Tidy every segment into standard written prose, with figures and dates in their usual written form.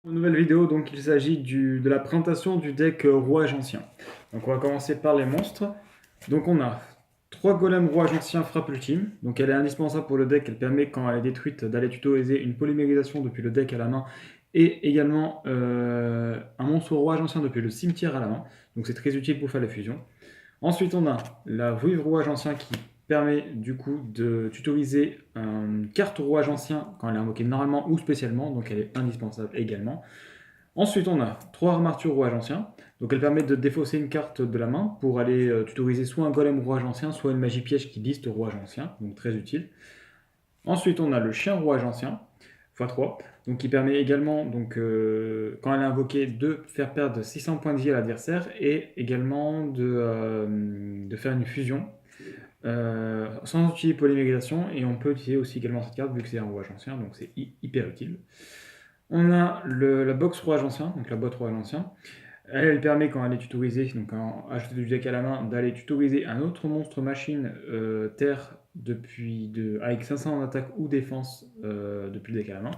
Nouvelle vidéo, donc il s'agit de la présentation du deck rouage ancien. Donc on va commencer par les monstres. Donc on a 3 golems rouage ancien frappe ultime. Donc elle est indispensable pour le deck, elle permet quand elle est détruite d'aller tutoriser une polymérisation depuis le deck à la main et également un monstre rouage ancien depuis le cimetière à la main. Donc c'est très utile pour faire la fusion. Ensuite, on a la Vouivre rouage ancien qui permet du coup de tutoriser une carte rouage ancien quand elle est invoquée normalement ou spécialement, donc elle est indispensable également. Ensuite, on a 3 armatures rouage ancien, donc elle permet de défausser une carte de la main pour aller tutoriser soit un golem rouage ancien, soit une magie piège qui liste rouage ancien, donc très utile. Ensuite, on a le chien rouage ancien, x3, donc qui permet également, quand elle est invoquée, de faire perdre 600 points de vie à l'adversaire et également de faire une fusion sans utiliser polymérisation. Et on peut utiliser aussi également cette carte vu que c'est un rouage ancien, donc c'est hyper utile. On a la box rouage ancien, donc la boîte rouage ancien. Elle permet, quand elle est tutorisée, donc en ajouter du deck à la main, d'aller tutoriser un autre monstre machine terre avec 500 en attaque ou défense depuis le deck à la main.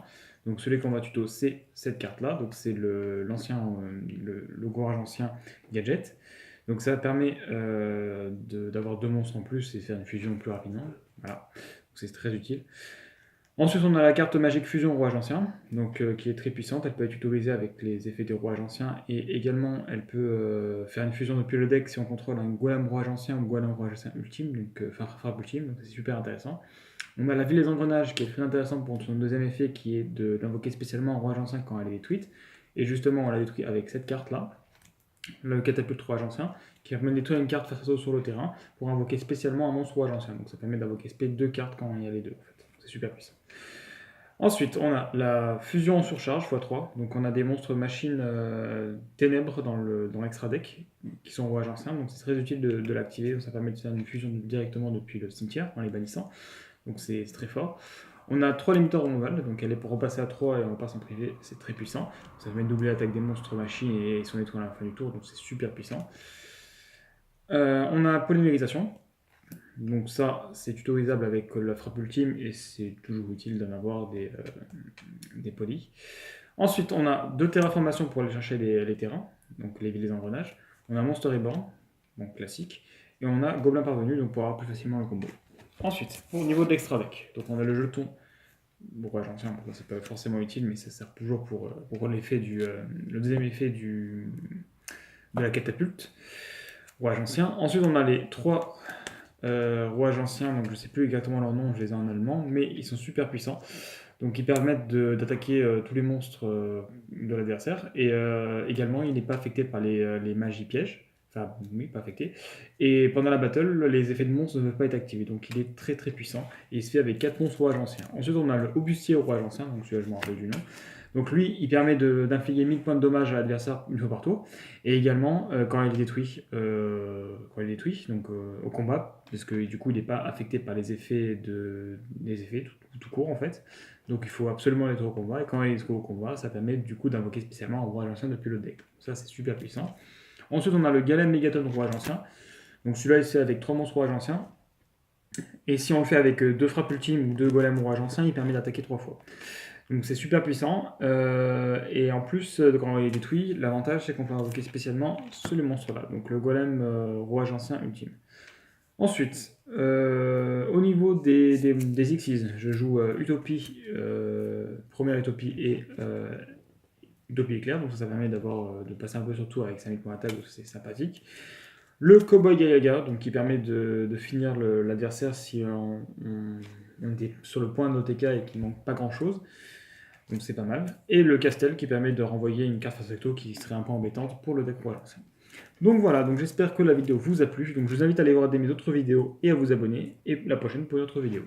Donc celui qu'on va tuto, c'est cette carte-là. Donc c'est l'ancien, le courage ancien gadget. Donc ça permet d'avoir 2 monstres en plus et faire une fusion plus rapidement. Voilà, c'est très utile. Ensuite, on a la carte magique fusion rouage ancien, qui est très puissante. Elle peut être utilisée avec les effets des rouages anciens et également elle peut faire une fusion depuis le deck si on contrôle un golem rouage ancien ou golem rouage ancien ultime, enfin frappe ultime, donc c'est super intéressant. On a la ville des engrenages qui est très intéressante pour son deuxième effet qui est d'invoquer spécialement un rouage ancien quand elle est détruite. Et justement, on l'a détruit avec cette carte-là, le catapulte rouage ancien, qui permet de détruire une carte face à sur le terrain pour invoquer spécialement un monstre rouage ancien. Donc ça permet d'invoquer 2 cartes quand il y a les deux en fait. C'est super puissant. Ensuite, on a la fusion en surcharge x3. Donc on a des monstres machines ténèbres dans l'extra deck qui sont rouage ancien. Donc c'est très utile de l'activer. Ça permet de faire une fusion directement depuis le cimetière en les bannissant. Donc c'est très fort. On a 3 limiteurs removal, donc elle est pour repasser à 3 et on repasse en privé, c'est très puissant. Ça permet de doubler l'attaque des monstres machines et son étoile à la fin du tour, donc c'est super puissant. On a polymérisation, donc ça c'est tutorisable avec la frappe ultime et c'est toujours utile d'en avoir des polys. Ensuite on a 2 terraformations pour aller chercher les terrains, donc les villes des engrenages. On a Monster Reborn, donc classique, et on a Gobelin Parvenu, donc pour avoir plus facilement le combo. Ensuite, au niveau de l'extra deck, donc on a le jeton rouage ancien, c'est pas forcément utile, mais ça sert toujours pour l'effet le deuxième effet de la catapulte, rouage ancien. Ensuite, on a les 3 rouages anciens, donc je sais plus exactement leur nom, je les ai en allemand, mais ils sont super puissants. Donc ils permettent d'attaquer tous les monstres de l'adversaire. Et également, il n'est pas affecté par les magies pièges. Enfin, oui, pas affecté. Et pendant la battle, les effets de monstres ne peuvent pas être activés. Donc il est très très puissant. Et il se fait avec 4 monstres rouage anciens. Ensuite, on a le Augustier rouage ancien. Donc celui-là, je me rappelle du nom. Donc lui, il permet d'infliger 1000 points de dommage à l'adversaire une fois par tour. Et également, quand il est détruit, donc au combat, parce que du coup, il n'est pas affecté par les effets, tout court en fait. Donc il faut absolument être au combat. Et quand il est au combat, ça permet du coup d'invoquer spécialement un rouage ancien depuis le deck. Ça, c'est super puissant. Ensuite, on a le Galem Mégaton rouage ancien. Donc celui-là, il se fait avec 3 monstres rouage anciens. Et si on le fait avec 2 frappes ultimes ou 2 golems rouage anciens, il permet d'attaquer 3 fois. Donc c'est super puissant. Et en plus, quand il est détruit, l'avantage c'est qu'on peut invoquer spécialement ce monstre-là. Donc le golem rouage ancien ultime. Ensuite, au niveau des Xyz, je joue Utopie, première Utopie et Utopie éclair, donc ça permet de passer un peu sur tour avec 5000 points d'attaque, donc c'est sympathique. Le Cowboy Gagaga, donc qui permet de finir l'adversaire si on est sur le point de l'OTK et qu'il manque pas grand chose. Donc c'est pas mal. Et le Castel qui permet de renvoyer une carte face recto qui serait un peu embêtante pour le deck rouage ancien. Donc voilà, donc j'espère que la vidéo vous a plu. Donc je vous invite à aller voir mes autres vidéos et à vous abonner. Et la prochaine pour une autre vidéo.